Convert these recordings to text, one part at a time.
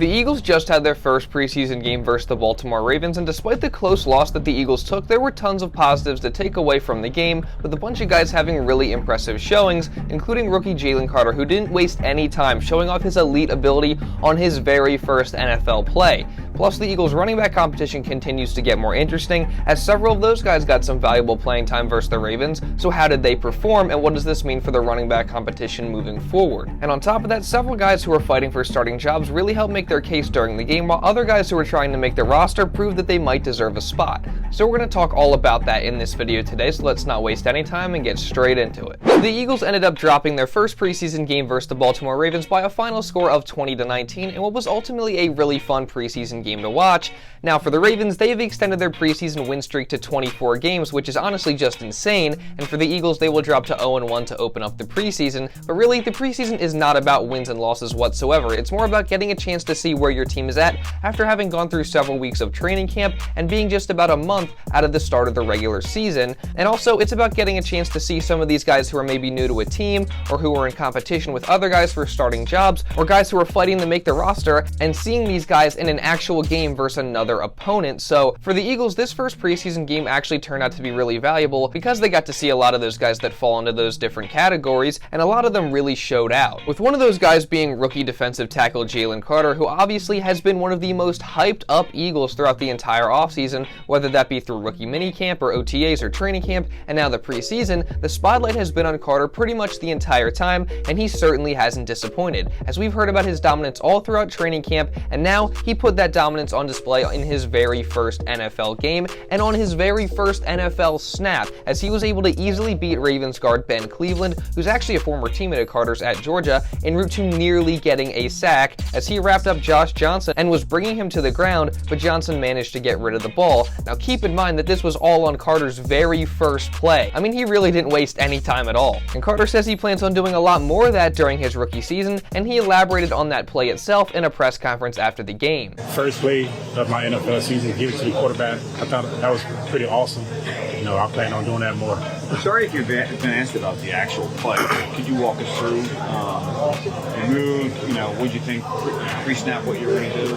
The Eagles just had their first preseason game versus the Baltimore Ravens, and despite the close loss that the Eagles took, there were tons of positives to take away from the game, with a bunch of guys having really impressive showings, including rookie Jalen Carter, who didn't waste any time showing off his elite ability on his very first NFL play. Plus, the Eagles' running back competition continues to get more interesting, as several of those guys got some valuable playing time versus the Ravens. So how did they perform, and what does this mean for the running back competition moving forward? And on top of that, several guys who are fighting for starting jobs really helped make their case during the game, while other guys who are trying to make the roster proved that they might deserve a spot. So we're going to talk all about that in this video today, so let's not waste any time and get straight into it. The Eagles ended up dropping their first preseason game versus the Baltimore Ravens by a final score of 20-19 in what was ultimately a really fun preseason game to watch. Now for the Ravens, they've extended their preseason win streak to 24 games, which is honestly just insane, and for the Eagles, they will drop to 0-1 to open up the preseason. But really, the preseason is not about wins and losses whatsoever. It's more about getting a chance to see where your team is at after having gone through several weeks of training camp and being just about a month out of the start of the regular season. And also, it's about getting a chance to see some of these guys who are maybe new to a team, or who are in competition with other guys for starting jobs, or guys who are fighting to make the roster, and seeing these guys in an actual game versus another opponent. So for the Eagles, this first preseason game actually turned out to be really valuable because they got to see a lot of those guys that fall into those different categories, and a lot of them really showed out. With one of those guys being rookie defensive tackle Jalen Carter, who obviously has been one of the most hyped up Eagles throughout the entire offseason, whether that be through rookie minicamp or OTAs or training camp, and now the preseason. The spotlight has been on Carter pretty much the entire time, and he certainly hasn't disappointed, as we've heard about his dominance all throughout training camp, and now he put that dominance on display in his very first NFL game and on his very first NFL snap, as he was able to easily beat Ravens guard Ben Cleveland, who's actually a former teammate of Carter's at Georgia, en route to nearly getting a sack, as he wrapped up Josh Johnson and was bringing him to the ground, but Johnson managed to get rid of the ball. Now keep in mind that this was all on Carter's very first play. I mean, he really didn't waste any time at all. And Carter says he plans on doing a lot more of that during his rookie season, and he elaborated on that play itself in a press conference after the game. First play of my NFL season, give it to the quarterback. I thought that was pretty awesome. You know, I plan on doing that more. I'm sorry if you've been asked about the actual play. Could you walk us through the move? You know, what did you think pre-snap, what you were going to do?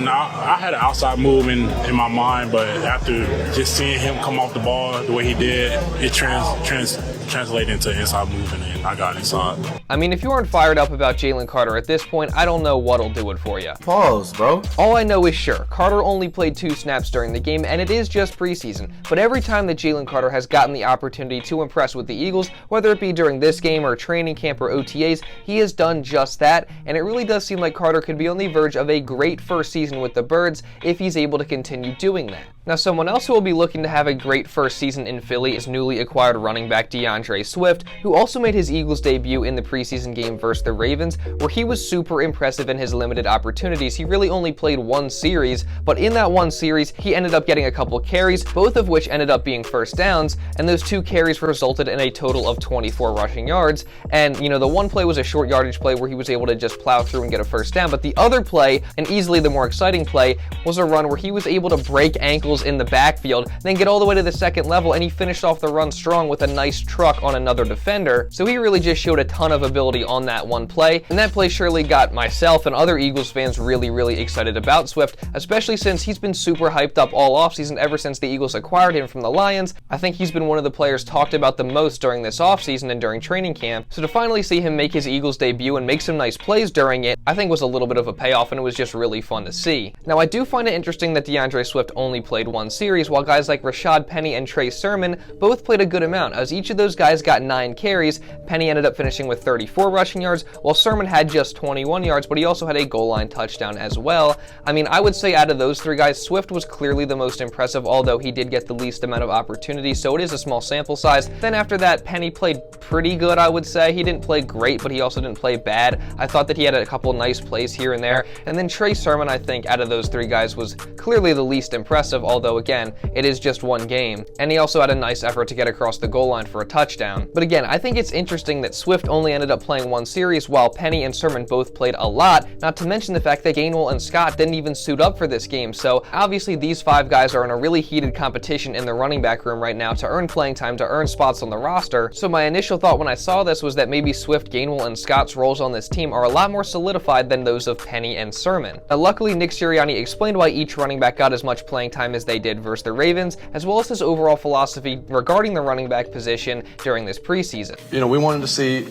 No, I had an outside move in my mind, but after just seeing him come off the ball the way he did, it translated into an inside move, and then I got inside. I mean, if you aren't fired up about Jalen Carter at this point, I don't know what'll do it for you. Pause, bro. All I know is sure, Carter only played 2 snaps during the game, and it is just preseason, but every time that Jalen Carter has gotten the opportunity to impress with the Eagles, whether it be during this game or training camp or OTAs, he has done just that, and it really does seem like Carter could be on the verge of a great first season with the Birds if he's able to continue doing that. Now, someone else who will be looking to have a great first season in Philly is newly acquired running back DeAndre Swift, who also made his Eagles debut in the preseason game versus the Ravens, where he was super impressive in his limited opportunities. He really only played 1 series, but in that 1 series, he ended up getting a couple carries, both of which ended up being first downs, and those 2 carries resulted in a total of 24 rushing yards. And, you know, the one play was a short yardage play where he was able to just plow through and get a first down, but the other play, and easily the more exciting play, was a run where he was able to break ankles in the backfield, then get all the way to the second level, and he finished off the run strong with a nice truck on another defender. So he really just showed a ton of ability on that one play, and that play surely got myself and other Eagles fans really excited about Swift, especially since he's been super hyped up all offseason ever since the Eagles acquired him from the Lions. I think he's been one of the players talked about the most during this offseason and during training camp, so to finally see him make his Eagles debut and make some nice plays during it, I think was a little bit of a payoff, and it was just really fun to see. Now, I do find it interesting that DeAndre Swift only played 1 series, while guys like Rashaad Penny and Trey Sermon both played a good amount, as each of those guys got 9 carries. Penny ended up finishing with 34 rushing yards, while Sermon had just 21 yards, but he also had a goal line touchdown as well. I mean, I would say out of those 3 guys, Swift was clearly the most impressive, although he did get the least amount of opportunity, so it is a small sample size. Then after that, Penny played pretty good, I would say. He didn't play great, but he also didn't play bad. I thought that he had a couple nice plays here and there. And then Trey Sermon, I think, out of those 3 guys was clearly the least impressive, although again, it is just 1 game. And he also had a nice effort to get across the goal line for a touchdown. But again, I think it's interesting that Swift only ended up playing 1 series, while Penny and Sermon both played a lot, not to mention the fact that Gainwell and Scott didn't even suit up for this game. So obviously these 5 guys are in a really heated competition in the running back room right now to earn playing time, to earn spots on the roster. So my initial thought when I saw this was that maybe Swift, Gainwell, and Scott's roles on this team are a lot more solidified than those of Penny and Sermon. Now, luckily, Nick Sirianni explained why each running back got as much playing time as they did versus the Ravens, as well as his overall philosophy regarding the running back position during this preseason. We wanted to see,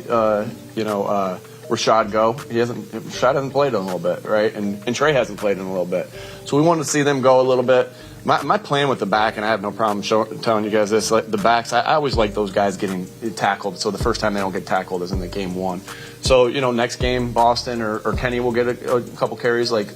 Rashaad go. Rashaad hasn't played in a little bit, right? And Trey hasn't played in a little bit. So we wanted to see them go a little bit. My plan with the back, and I have no problem telling you guys this, like the backs, I always like those guys getting tackled. So the first time they don't get tackled is in the game one. So, next game, Boston or Kenny will get a couple carries like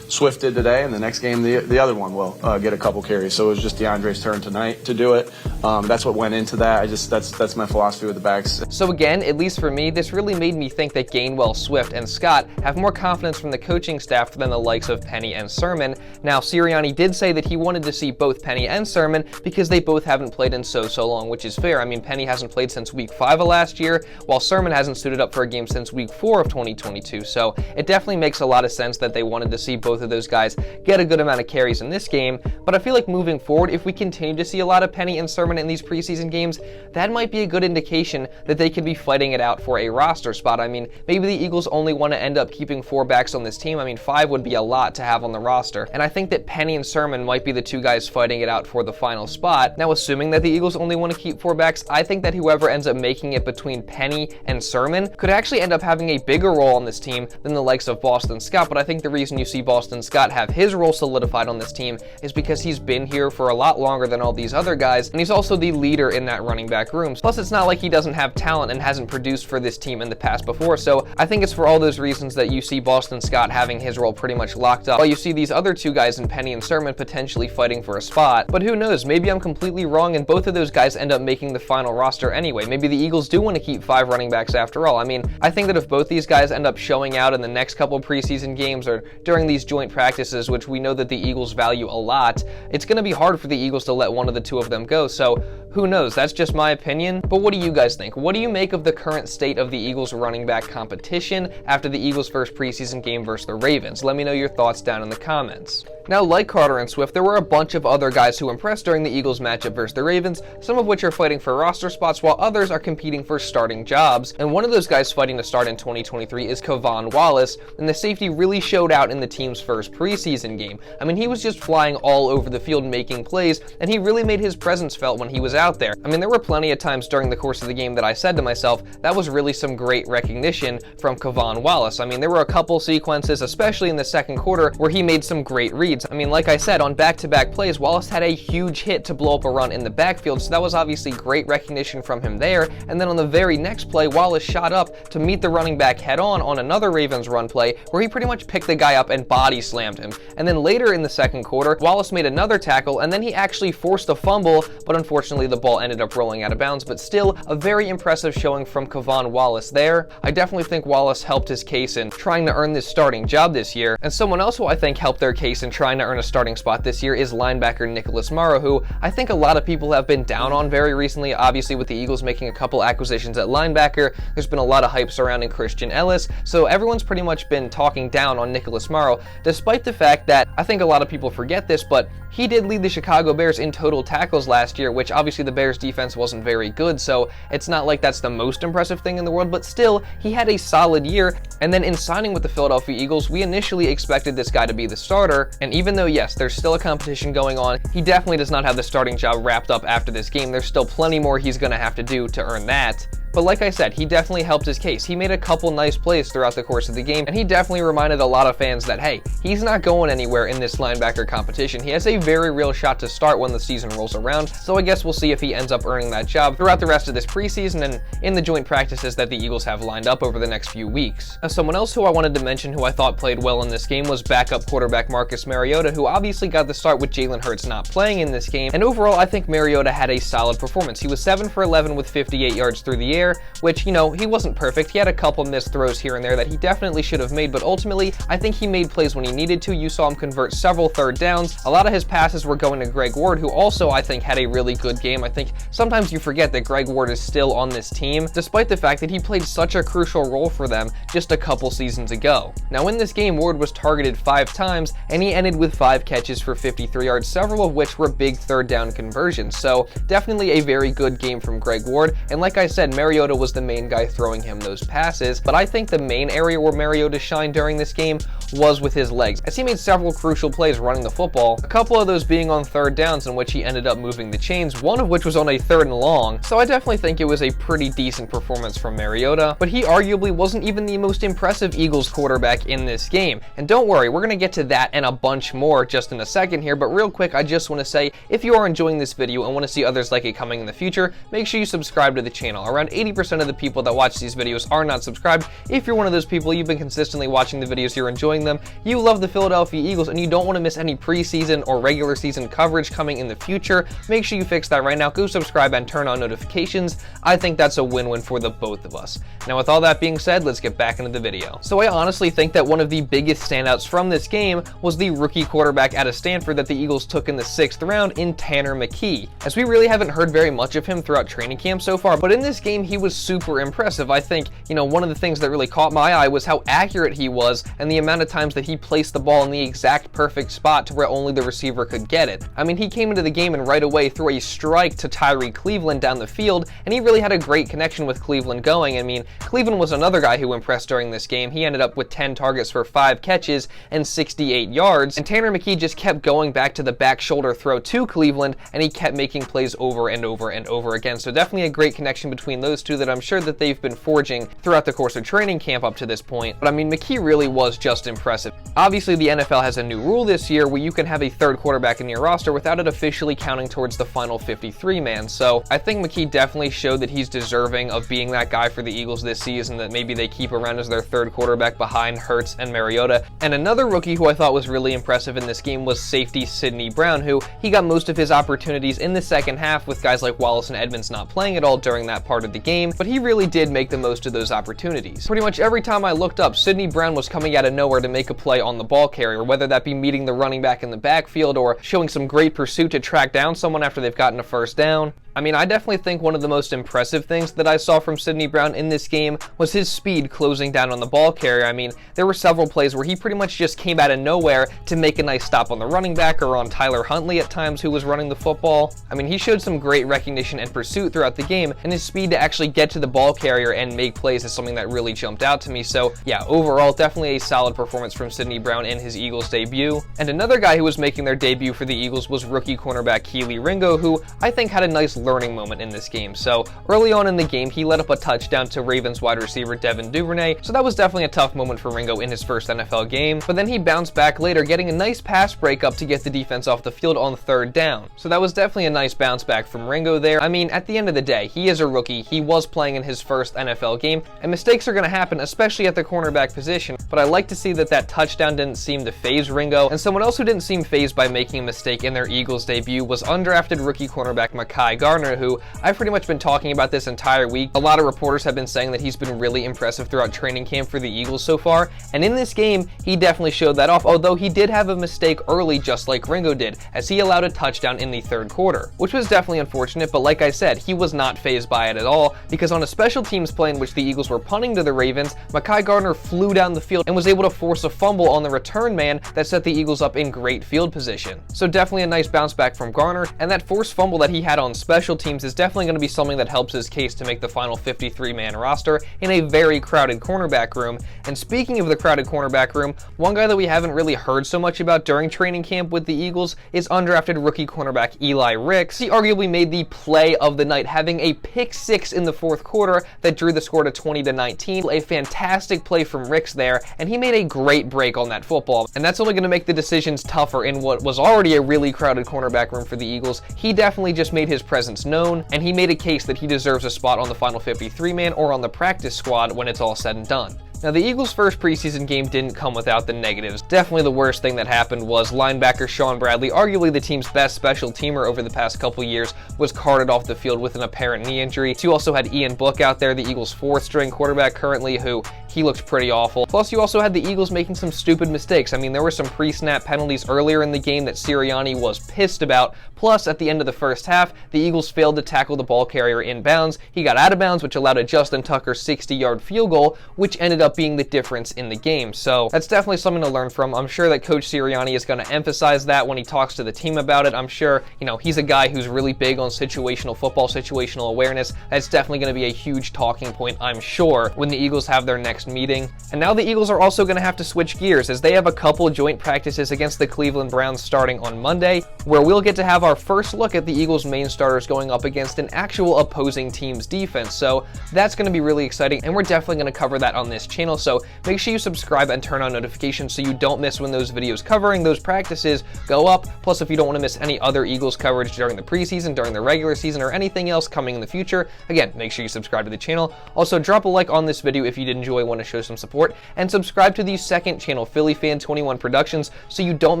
Swift did today, and the next game, the other one will get a couple carries. So it was just DeAndre's turn tonight to do it. That's what went into that. That's my philosophy with the backs. So again, at least for me, this really made me think that Gainwell, Swift, and Scott have more confidence from the coaching staff than the likes of Penny and Sermon. Now, Sirianni did say that he wanted to see both Penny and Sermon because they both haven't played in so long, which is fair. I mean, Penny hasn't played since week 5 of last year, while Sermon hasn't suited up for a game since week 4 of 2022. So it definitely makes a lot of sense that they wanted to see both of those guys get a good amount of carries in this game. But I feel like moving forward, if we continue to see a lot of Penny and Sermon in these preseason games, that might be a good indication that they could be fighting it out for a roster spot. I mean, maybe the Eagles only want to end up keeping 4 backs on this team. I mean, 5 would be a lot to have on the roster. And I think that Penny and Sermon might be the 2 guys fighting it out for the final spot. Now, assuming that the Eagles only want to keep 4 backs, I think that whoever ends up making it between Penny and Sermon could actually end up having a bigger role on this team than the likes of Boston Scott. But I think the reason you see Boston Scott have his role solidified on this team is because he's been here for a lot longer than all these other guys, and he's also the leader in that running back room. Plus, it's not like he doesn't have talent and hasn't produced for this team in the past before. So I think it's for all those reasons that you see Boston Scott having his role pretty much locked up, while you see these other 2 guys in Penny and Sermon potentially fighting for a spot. But who knows, maybe I'm completely wrong and both of those guys end up making the final roster anyway. Maybe the Eagles do want to keep 5 running backs after all. I mean, I think that if both these guys end up showing out in the next couple preseason games or during these joint practices, which we know that the Eagles value a lot, it's going to be hard for the Eagles to let one of the 2 of them go. So who knows? That's just my opinion. But what do you guys think? What do you make of the current state of the Eagles running back competition after the Eagles' first preseason game versus the Ravens? Let me know your thoughts down in the comments. Now, like Carter and Swift, there were a bunch of other guys who impressed during the Eagles matchup versus the Ravens, some of which are fighting for roster spots while others are competing for starting jobs. And one of those guys fighting to start in 2023 is Kevon Wallace, and the safety really showed out in the team's first preseason game. I mean, he was just flying all over the field making plays, and he really made his presence felt when he was out there. I mean, there were plenty of times during the course of the game that I said to myself, that was really some great recognition from Kevon Wallace. I mean, there were a couple sequences, especially in the second quarter, where he made some great reads. I mean, like I said, on back-to-back plays, Wallace had a huge hit to blow up a run in the backfield, so that was obviously great recognition from him there. And then on the very next play, Wallace shot up to meet the running back head-on another Ravens run play, where he pretty much picked the guy up and body slammed him. And then later in the second quarter, Wallace made another tackle, and then he actually forced a fumble, but unfortunately the ball ended up rolling out of bounds. But still, a very impressive showing from Kevon Wallace there. I definitely think Wallace helped his case in trying to earn this starting job this year. And someone else who I think helped their case in trying to earn a starting spot this year is linebacker Nicholas Morrow, who I think a lot of people have been down on very recently. Obviously, with the Eagles making a couple acquisitions at linebacker, there's been a lot of hype surrounding Christian Ellis, so everyone's pretty much been talking down on Nicholas Morrow, despite the fact that I think a lot of people forget this, but he did lead the Chicago Bears in total tackles last year, which obviously the Bears defense wasn't very good, so it's not like that's the most impressive thing in the world, but still, he had a solid year. And then in signing with the Philadelphia Eagles, we initially expected this guy to be the starter, and even though, yes, there's still a competition going on, he definitely does not have the starting job wrapped up after this game. There's still plenty more he's going to have to do to earn that. But like I said, he definitely helped his case. He made a couple nice plays throughout the course of the game, and he definitely reminded a lot of fans that, hey, he's not going anywhere in this linebacker competition. He has a very real shot to start when the season rolls around, so I guess we'll see if he ends up earning that job throughout the rest of this preseason and in the joint practices that the Eagles have lined up over the next few weeks. Now, someone else who I wanted to mention who I thought played well in this game was backup quarterback Marcus Mariota, who obviously got the start with Jalen Hurts not playing in this game, and overall I think Mariota had a solid performance. He was 7 for 11 with 58 yards through the air, which, you know, he wasn't perfect. He had a couple missed throws here and there that he definitely should have made, but ultimately, I think he made plays when he needed to. You saw him convert several third downs. A lot of his passes were going to Greg Ward, who also, I think, had a really good game. I think sometimes you forget that Greg Ward is still on this team, despite the fact that he played such a crucial role for them just a couple seasons ago. Now, in this game, Ward was targeted 5 times, and he ended with 5 catches for 53 yards, several of which were big third down conversions. So, definitely a very good game from Greg Ward, and like I said, Mariota Mariota was the main guy throwing him those passes, but I think the main area where Mariota shined during this game was with his legs, as he made several crucial plays running the football, a couple of those being on third downs in which he ended up moving the chains, one of which was on a 3rd and long, so I definitely think it was a pretty decent performance from Mariota, but he arguably wasn't even the most impressive Eagles quarterback in this game. And don't worry, we're going to get to that and a bunch more just in a second here, but real quick, I just want to say, if you are enjoying this video and want to see others like it coming in the future, make sure you subscribe to the channel. Around 80% of the people that watch these videos are not subscribed. If you're one of those people, you've been consistently watching the videos, you're enjoying them, you love the Philadelphia Eagles, and you don't want to miss any preseason or regular season coverage coming in the future, make sure you fix that right now. Go subscribe and turn on notifications. I think that's a win-win for the both of us. Now, with all that being said, let's get back into the video. So I honestly think that one of the biggest standouts from this game was the rookie quarterback out of Stanford that the Eagles took in the 6th round in Tanner McKee, as we really haven't heard very much of him throughout training camp so far, but in this game he was super impressive. I think, one of the things that really caught my eye was how accurate he was and the amount of times that he placed the ball in the exact perfect spot to where only the receiver could get it. I mean, he came into the game and right away threw a strike to Tyrie down the field, and he really had a great connection with Cleveland going. I mean, Cleveland was another guy who impressed during this game. He ended up with 10 targets for 5 catches and 68 yards, and Tanner McKee just kept going back to the back shoulder throw to Cleveland, and he kept making plays over and over and over again. So definitely a great connection between those two that I'm sure that they've been forging throughout the course of training camp up to this point. But I mean, McKee really was just impressive. Obviously, the NFL has a new rule this year where you can have a 3rd quarterback in your roster without it officially counting towards the final 53-man. So I think McKee definitely showed that he's deserving of being that guy for the Eagles this season that maybe they keep around as their 3rd quarterback behind Hurts and Mariota. And another rookie who I thought was really impressive in this game was safety Sidney Brown, who he got most of his opportunities in the second half with guys like Wallace and Edmonds not playing at all during that part of the game, but he really did make the most of those opportunities. Pretty much every time I looked up, Sidney Brown was coming out of nowhere to make a play on the ball carrier, whether that be meeting the running back in the backfield or showing some great pursuit to track down someone after they've gotten a 1st down. I mean, I definitely think one of the most impressive things that I saw from Sidney Brown in this game was his speed closing down on the ball carrier. I mean, there were several plays where he pretty much just came out of nowhere to make a nice stop on the running back or on Tyler Huntley at times, who was running the football. I mean, he showed some great recognition and pursuit throughout the game, and his speed to actually get to the ball carrier and make plays is something that really jumped out to me. So yeah, overall, definitely a solid performance from Sidney Brown in his Eagles debut. And another guy who was making their debut for the Eagles was rookie cornerback Kelee Ringo, who I think had a nice learning moment in this game. So early on in the game, he let up a touchdown to Ravens wide receiver Devin Duvernay, so that was definitely a tough moment for Ringo in his first NFL game, but then he bounced back later, getting a nice pass breakup to get the defense off the field on 3rd down. So that was definitely a nice bounce back from Ringo there. I mean, at the end of the day, he is a rookie, he was playing in his first NFL game, and mistakes are going to happen, especially at the cornerback position, but I like to see that that touchdown didn't seem to faze Ringo, and someone else who didn't seem fazed by making a mistake in their Eagles debut was undrafted rookie cornerback Mekhi Garner, who I've pretty much been talking about this entire week. A lot of reporters have been saying that he's been really impressive throughout training camp for the Eagles so far, and in this game, he definitely showed that off, although he did have a mistake early just like Ringo did, as he allowed a touchdown in the 3rd quarter, which was definitely unfortunate, but like I said, he was not fazed by it at all, because on a special teams play in which the Eagles were punting to the Ravens, Mekhi Garner flew down the field and was able to force a fumble on the return man that set the Eagles up in great field position. So definitely a nice bounce back from Garner, and that forced fumble that he had on special teams is definitely going to be something that helps his case to make the final 53-man roster in a very crowded cornerback room. And speaking of the crowded cornerback room, one guy that we haven't really heard so much about during training camp with the Eagles is undrafted rookie cornerback Eli Ricks. He arguably made the play of the night, having a pick 6 in the 4th quarter that drew the score to 20-19. A fantastic play from Ricks there, and he made a great break on that football. And that's only going to make the decisions tougher in what was already a really crowded cornerback room for the Eagles. He definitely just made his presence known, and he made a case that he deserves a spot on the final 53-man or on the practice squad when it's all said and done. Now, the Eagles' first preseason game didn't come without the negatives. Definitely the worst thing that happened was linebacker Shaun Bradley, arguably the team's best special teamer over the past couple years, was carted off the field with an apparent knee injury. You also had Ian Book out there, the Eagles' 4th-string quarterback currently, who he looked pretty awful. Plus, you also had the Eagles making some stupid mistakes. I mean, there were some pre-snap penalties earlier in the game that Sirianni was pissed about. Plus, at the end of the first half, the Eagles failed to tackle the ball carrier in bounds. He got out of bounds, which allowed a Justin Tucker 60-yard field goal, which ended up up being the difference in the game. So that's definitely something to learn from. I'm sure that Coach Sirianni is going to emphasize that when he talks to the team about it. I'm sure, he's a guy who's really big on situational football, situational awareness. That's definitely going to be a huge talking point, I'm sure, when the Eagles have their next meeting. And now the Eagles are also going to have to switch gears, as they have a couple joint practices against the Cleveland Browns starting on Monday, where we'll get to have our first look at the Eagles' main starters going up against an actual opposing team's defense. So that's going to be really exciting, and we're definitely going to cover that on this channel. So make sure you subscribe and turn on notifications so you don't miss when those videos covering those practices go up. Plus, if you don't want to miss any other Eagles coverage during the preseason, during the regular season, or anything else coming in the future, again, make sure you subscribe to the channel. Also, drop a like on this video if you did enjoy, want to show some support, and subscribe to the second channel, Philly Fan 21 Productions, so you don't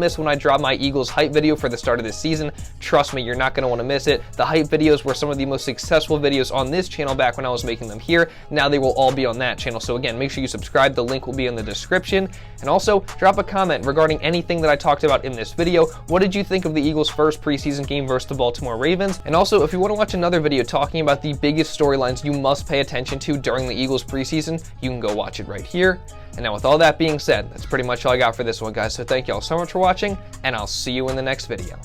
miss when I drop my Eagles hype video for the start of this season. Trust me, you're not going to want to miss it. The hype videos were some of the most successful videos on this channel back when I was making them here. Now they will all be on that channel. So again, make sure you subscribe. The link will be in the description. And also, drop a comment regarding anything that I talked about in this video. What did you think of the Eagles' first preseason game versus the Baltimore Ravens? And also, if you want to watch another video talking about the biggest storylines you must pay attention to during the Eagles preseason, you can go watch it right here. And now with all that being said, that's pretty much all I got for this one, guys. So thank you all so much for watching, and I'll see you in the next video.